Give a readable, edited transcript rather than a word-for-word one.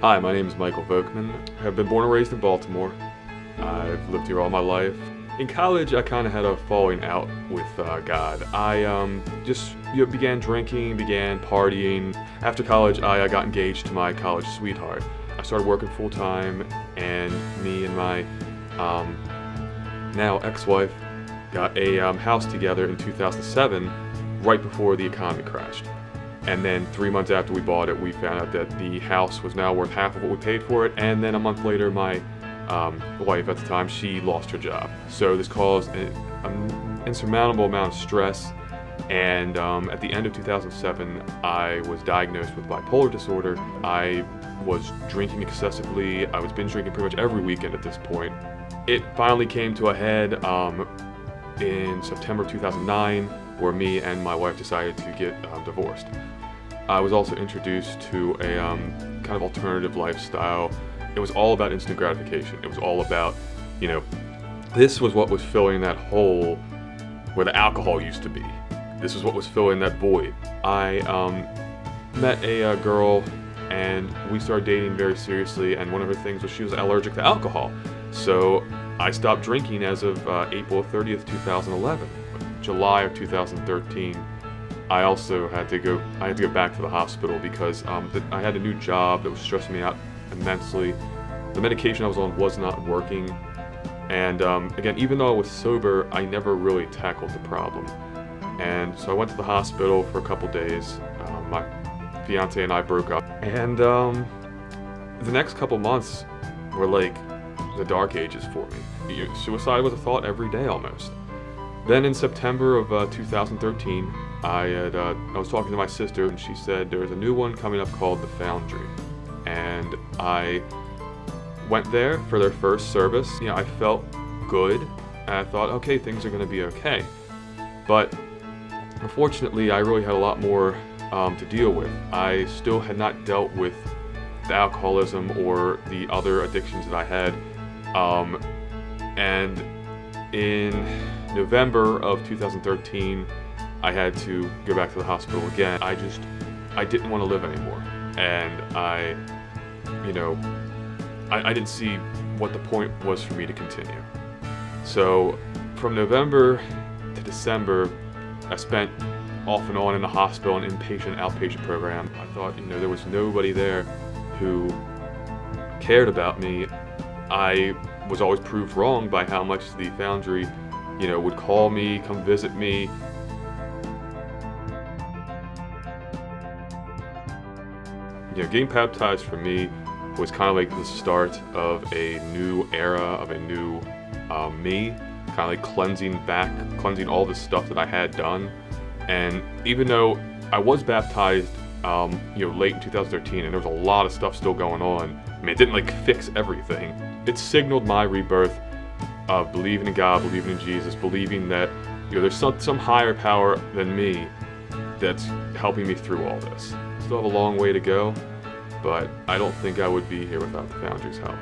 Hi, my name is Michael Volkman. I've been born and raised in Baltimore. I've lived here all my life. In college, I kind of had a falling out with God. I just began drinking, began partying. After college, I got engaged to my college sweetheart. I started working full time, and me and my now ex-wife got a house together in 2007, right before the economy crashed. And then 3 months after we bought it, we found out that the house was now worth half of what we paid for it. And then a month later, my wife at the time, she lost her job. So this caused an insurmountable amount of stress. And at the end of 2007, I was diagnosed with bipolar disorder. I was drinking excessively. I was binge drinking pretty much every weekend at this point. It finally came to a head in September of 2009, where me and my wife decided to get divorced. I was also introduced to a kind of alternative lifestyle. It was all about instant gratification. It was all about, this was what was filling that hole where the alcohol used to be. This is what was filling that void. I met a girl, and we started dating very seriously, and one of her things was she was allergic to alcohol. So I stopped drinking as of April 30th, 2011. July of 2013, I also had to go back to the hospital because I had a new job that was stressing me out immensely. The medication I was on was not working. And again, even though I was sober, I never really tackled the problem. And so I went to the hospital for a couple days. My fiance and I broke up. And the next couple months were like the dark ages for me. Suicide was a thought every day almost. Then in September of 2013, I was talking to my sister, and she said there's a new one coming up called The Foundry. And I went there for their first service. I felt good, and I thought, okay, things are going to be okay. But unfortunately, I really had a lot more to deal with. I still had not dealt with the alcoholism or the other addictions that I had. And in November of 2013, I had to go back to the hospital again. I didn't want to live anymore. And I didn't see what the point was for me to continue. So from November to December, I spent off and on in the hospital, an inpatient, outpatient program. I thought, there was nobody there who cared about me. I was always proved wrong by how much the Foundry, would call me, come visit me. Getting baptized for me was kind of like the start of a new era, of a new me, kind of like cleansing all the stuff that I had done. And even though I was baptized, late in 2013, and there was a lot of stuff still going on, it didn't fix everything. It signaled my rebirth of believing in God, believing in Jesus, believing that there's some higher power than me that's helping me through all this. Still have a long way to go, but I don't think I would be here without the Foundry's help.